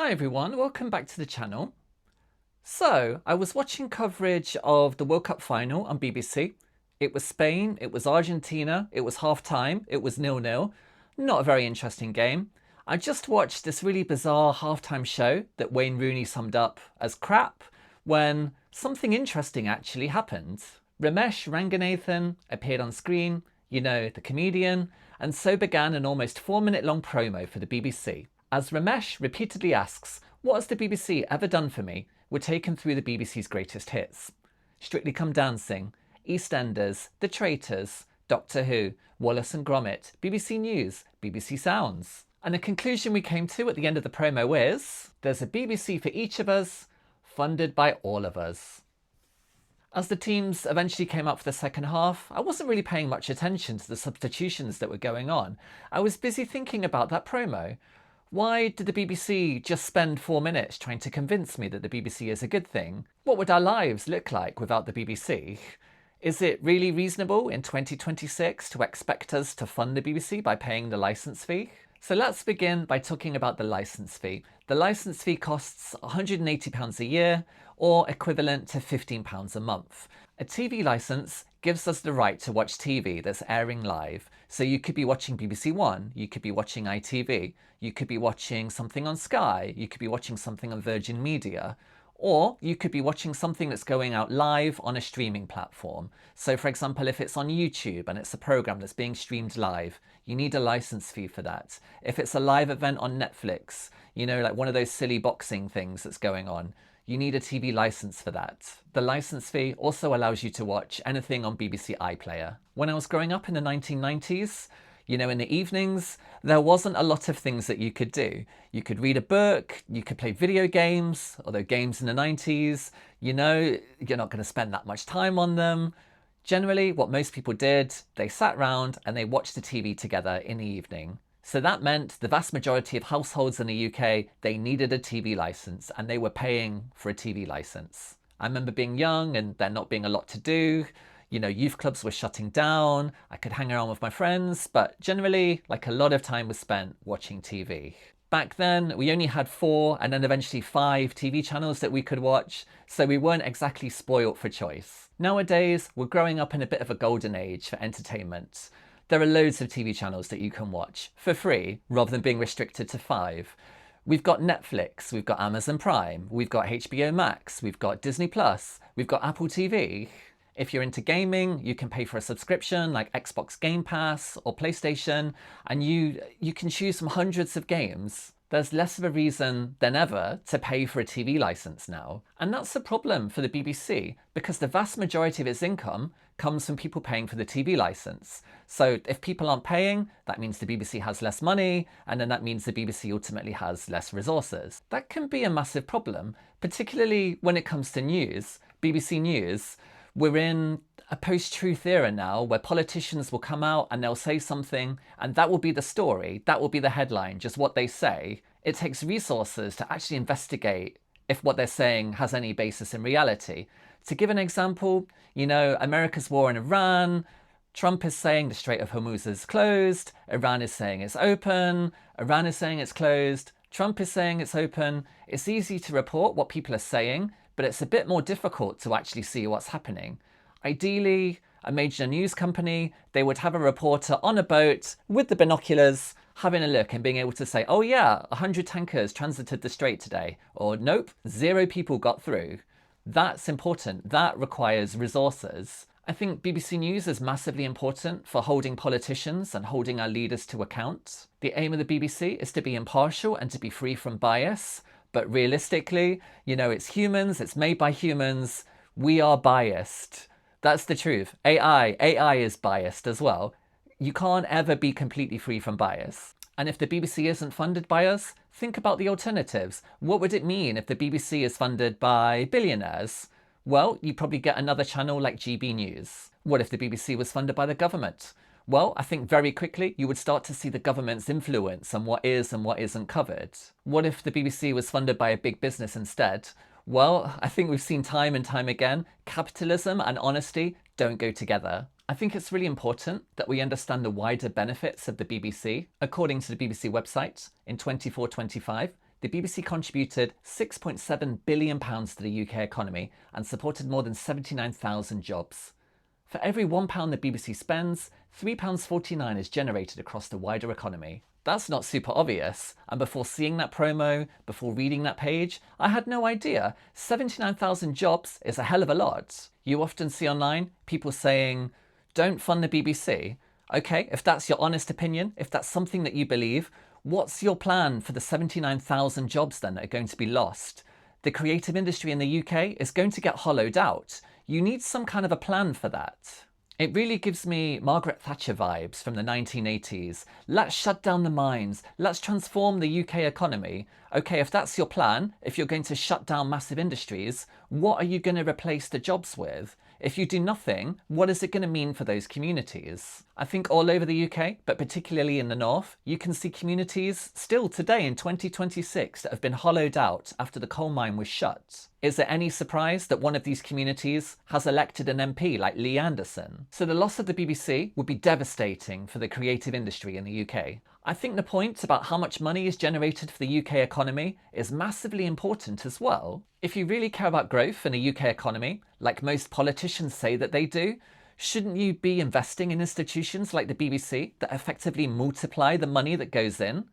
Hi everyone, welcome back to the channel. So, I was watching coverage of the World Cup final on BBC. It was Spain, it was Argentina, it was half-time, it was 0-0. Not a very interesting game. I just watched this really bizarre halftime show that Wayne Rooney summed up as crap when something interesting actually happened. Romesh Ranganathan appeared on screen, you know, the comedian, and so began an almost 4-minute long promo for the BBC. As Romesh repeatedly asks, "What has the BBC ever done for me?" we're taken through the BBC's greatest hits. Strictly Come Dancing, EastEnders, The Traitors, Doctor Who, Wallace and Gromit, BBC News, BBC Sounds. And the conclusion we came to at the end of the promo is, there's a BBC for each of us, funded by all of us. As the teams eventually came up for the second half, I wasn't really paying much attention to the substitutions that were going on. I was busy thinking about that promo. Why did the BBC just spend 4 minutes trying to convince me that the BBC is a good thing? What would our lives look like without the BBC? Is it really reasonable in 2026 to expect us to fund the BBC by paying the licence fee? So let's begin by talking about the licence fee. The licence fee costs £180 a year, or equivalent to £15 a month. A TV licence gives us the right to watch TV that's airing live. So you could be watching BBC One, you could be watching ITV, you could be watching something on Sky, you could be watching something on Virgin Media, or you could be watching something that's going out live on a streaming platform. So for example, if it's on YouTube and it's a program that's being streamed live, you need a license fee for that. If it's a live event on Netflix, you know, like one of those silly boxing things that's going on, you need a TV license for that. The license fee also allows you to watch anything on BBC iPlayer. When I was growing up in the 1990s, you know, in the evenings, there wasn't a lot of things that you could do. You could read a book, you could play video games, although games in the 90s, you know, you're not going to spend that much time on them. Generally, what most people did, they sat round and they watched the TV together in the evening. So that meant the vast majority of households in the UK, they needed a TV license and they were paying for a TV license. I remember being young and there not being a lot to do. You know, youth clubs were shutting down. I could hang around with my friends, but generally, like, a lot of time was spent watching TV. Back then, we only had 4 and then eventually 5 TV channels that we could watch, so we weren't exactly spoilt for choice. Nowadays, we're growing up in a bit of a golden age for entertainment. There are loads of TV channels that you can watch for free, rather than being restricted to 5. We've got Netflix, we've got Amazon Prime, we've got HBO Max, we've got Disney Plus, we've got Apple TV. If you're into gaming, you can pay for a subscription like Xbox Game Pass or PlayStation, and you can choose from hundreds of games. There's less of a reason than ever to pay for a TV license now. And that's a problem for the BBC, because the vast majority of its income comes from people paying for the TV license. So if people aren't paying, that means the BBC has less money, and then that means the BBC ultimately has less resources. That can be a massive problem, particularly when it comes to news. BBC News, we're in a post-truth era now where politicians will come out and they'll say something and that will be the story, that will be the headline, just what they say. It takes resources to actually investigate if what they're saying has any basis in reality. To give an example, you know, America's war in Iran, Trump is saying the Strait of Hormuz is closed, Iran is saying it's open, Iran is saying it's closed, Trump is saying it's open. It's easy to report what people are saying, but it's a bit more difficult to actually see what's happening. Ideally, a major news company, they would have a reporter on a boat with the binoculars having a look and being able to say, oh yeah, 100 tankers transited the strait today, or nope, 0 people got through. That's important. That requires resources. I think BBC News is massively important for holding politicians and holding our leaders to account. The aim of the BBC is to be impartial and to be free from bias. But realistically, you know, it's humans, it's made by humans, we are biased. That's the truth. AI is biased as well. You can't ever be completely free from bias. And if the BBC isn't funded by us, think about the alternatives. What would it mean if the BBC is funded by billionaires? Well, you probably get another channel like GB News. What if the BBC was funded by the government? Well, I think very quickly you would start to see the government's influence on what is and what isn't covered. What if the BBC was funded by a big business instead? Well, I think we've seen time and time again, capitalism and honesty don't go together. I think it's really important that we understand the wider benefits of the BBC. According to the BBC website, in 24-25, the BBC contributed £6.7 billion to the UK economy and supported more than 79,000 jobs. For every £1 the BBC spends, £3.49 is generated across the wider economy. That's not super obvious, and before seeing that promo, before reading that page, I had no idea. 79,000 jobs is a hell of a lot. You often see online people saying, don't fund the BBC. Okay, if that's your honest opinion, if that's something that you believe, what's your plan for the 79,000 jobs then that are going to be lost? The creative industry in the UK is going to get hollowed out. You need some kind of a plan for that. It really gives me Margaret Thatcher vibes from the 1980s. Let's shut down the mines. Let's transform the UK economy. Okay, if that's your plan, if you're going to shut down massive industries, what are you going to replace the jobs with? If you do nothing, what is it going to mean for those communities? I think all over the UK, but particularly in the north, you can see communities still today in 2026 that have been hollowed out after the coal mine was shut. Is it any surprise that one of these communities has elected an MP like Lee Anderson? So the loss of the BBC would be devastating for the creative industry in the UK. I think the point about how much money is generated for the UK economy is massively important as well. If you really care about growth in the UK economy, like most politicians say that they do, shouldn't you be investing in institutions like the BBC that effectively multiply the money that goes in?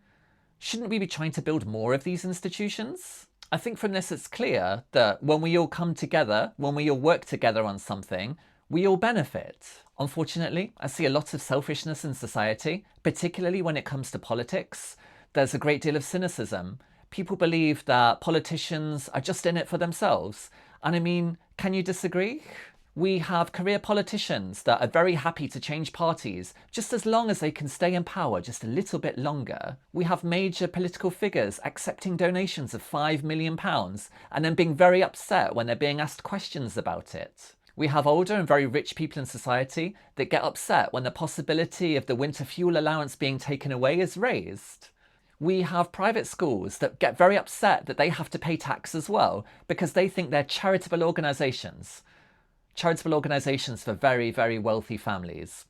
Shouldn't we be trying to build more of these institutions? I think from this it's clear that when we all come together, when we all work together on something, we all benefit. Unfortunately, I see a lot of selfishness in society, particularly when it comes to politics. There's a great deal of cynicism. People believe that politicians are just in it for themselves. And I mean, can you disagree? We have career politicians that are very happy to change parties just as long as they can stay in power just a little bit longer. We have major political figures accepting donations of £5 million and then being very upset when they're being asked questions about it. We have older and very rich people in society that get upset when the possibility of the winter fuel allowance being taken away is raised. We have private schools that get very upset that they have to pay tax as well because they think they're charitable organisations. Charitable organisations for very, very wealthy families.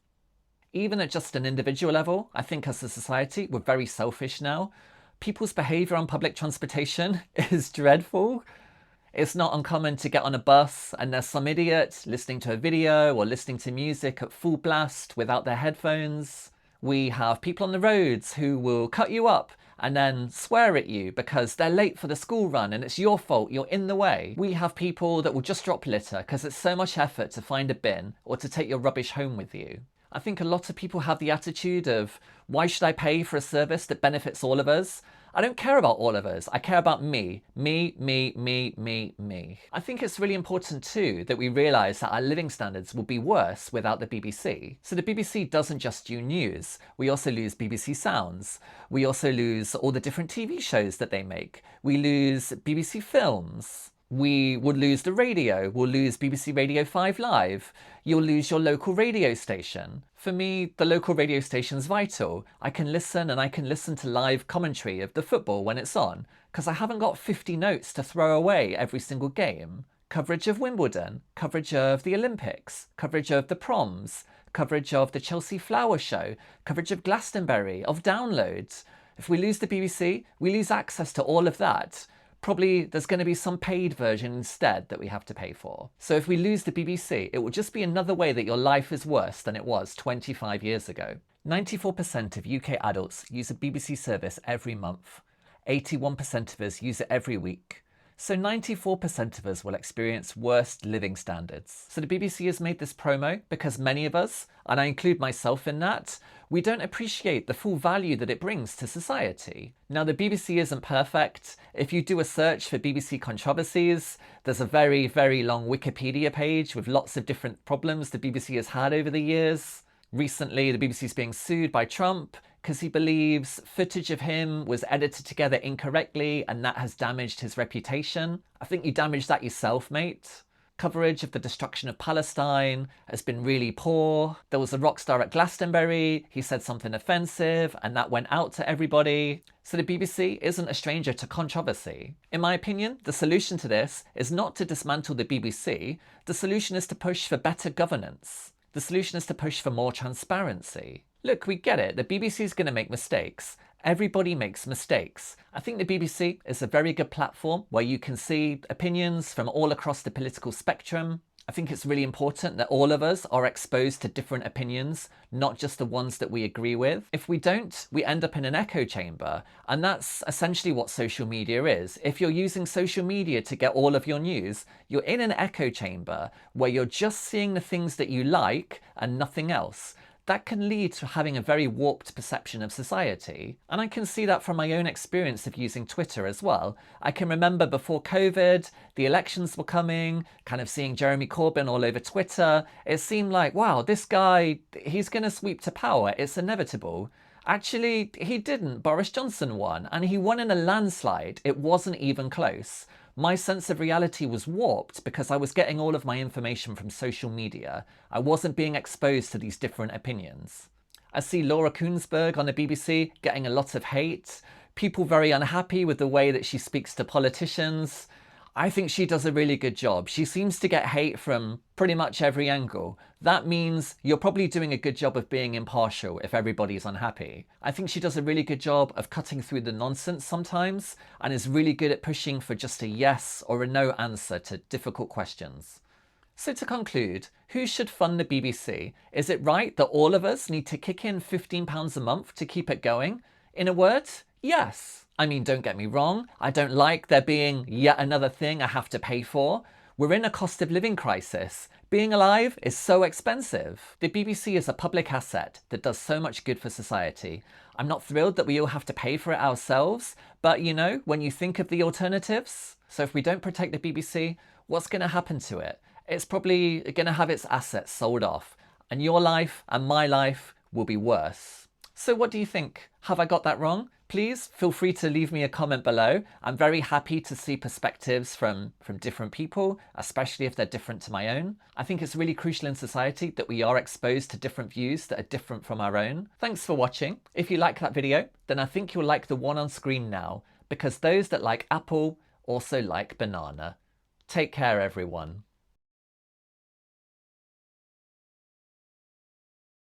Even at just an individual level, I think as a society, we're very selfish now. People's behaviour on public transportation is dreadful. It's not uncommon to get on a bus and there's some idiot listening to a video or listening to music at full blast without their headphones. We have people on the roads who will cut you up and then swear at you because they're late for the school run and it's your fault, you're in the way. We have people that will just drop litter because it's so much effort to find a bin or to take your rubbish home with you. I think a lot of people have the attitude of, why should I pay for a service that benefits all of us? I don't care about all of us. I care about me. Me. I think it's really important too that we realise that our living standards will be worse without the BBC. So the BBC doesn't just do news. We also lose BBC Sounds. We also lose all the different TV shows that they make. We lose BBC Films. We would lose the radio. We'll lose BBC Radio 5 Live. You'll lose your local radio station. For me, the local radio station's vital. I can listen to live commentary of the football when it's on, because I haven't got 50 notes to throw away every single game. Coverage of Wimbledon, coverage of the Olympics, coverage of the proms, coverage of the Chelsea Flower Show, coverage of Glastonbury, of downloads. If we lose the BBC, we lose access to all of that. Probably there's going to be some paid version instead that we have to pay for. So if we lose the BBC, it will just be another way that your life is worse than it was 25 years ago. 94% of UK adults use a BBC service every month. 81% of us use it every week. So 94% of us will experience worse living standards. So the BBC has made this promo because many of us, and I include myself in that, we don't appreciate the full value that it brings to society. Now the BBC isn't perfect. If you do a search for BBC controversies, there's a very, very long Wikipedia page with lots of different problems the BBC has had over the years. Recently, the BBC is being sued by Trump because he believes footage of him was edited together incorrectly and that has damaged his reputation. I think you damaged that yourself, mate. Coverage of the destruction of Palestine has been really poor. There was a rock star at Glastonbury, he said something offensive and that went out to everybody. So the BBC isn't a stranger to controversy. In my opinion, the solution to this is not to dismantle the BBC, the solution is to push for better governance. The solution is to push for more transparency. Look, we get it, the BBC is going to make mistakes. Everybody makes mistakes. I think the BBC is a very good platform where you can see opinions from all across the political spectrum. I think it's really important that all of us are exposed to different opinions, not just the ones that we agree with. If we don't, we end up in an echo chamber, and that's essentially what social media is. If you're using social media to get all of your news, you're in an echo chamber where you're just seeing the things that you like and nothing else. That can lead to having a very warped perception of society. And I can see that from my own experience of using Twitter as well. I can remember before COVID, the elections were coming, kind of seeing Jeremy Corbyn all over Twitter. It seemed like, wow, this guy, he's going to sweep to power. It's inevitable. Actually, he didn't. Boris Johnson won, and he won in a landslide. It wasn't even close. My sense of reality was warped because I was getting all of my information from social media. I wasn't being exposed to these different opinions. I see Laura Kuenssberg on the BBC getting a lot of hate, people very unhappy with the way that she speaks to politicians. I think she does a really good job. She seems to get hate from pretty much every angle. That means you're probably doing a good job of being impartial if everybody's unhappy. I think she does a really good job of cutting through the nonsense sometimes and is really good at pushing for just a yes or a no answer to difficult questions. So to conclude, who should fund the BBC? Is it right that all of us need to kick in £15 a month to keep it going? In a word, yes. I mean, don't get me wrong, I don't like there being yet another thing I have to pay for. We're in a cost of living crisis. Being alive is so expensive. The BBC is a public asset that does so much good for society. I'm not thrilled that we all have to pay for it ourselves, but you know, when you think of the alternatives, so if we don't protect the BBC, what's going to happen to it? It's probably going to have its assets sold off, and your life and my life will be worse. So what do you think? Have I got that wrong? Please feel free to leave me a comment below. I'm very happy to see perspectives from different people, especially if they're different to my own. I think it's really crucial in society that we are exposed to different views that are different from our own. Thanks for watching. If you like that video, then I think you'll like the one on screen now, because those that like apple also like banana. Take care, everyone.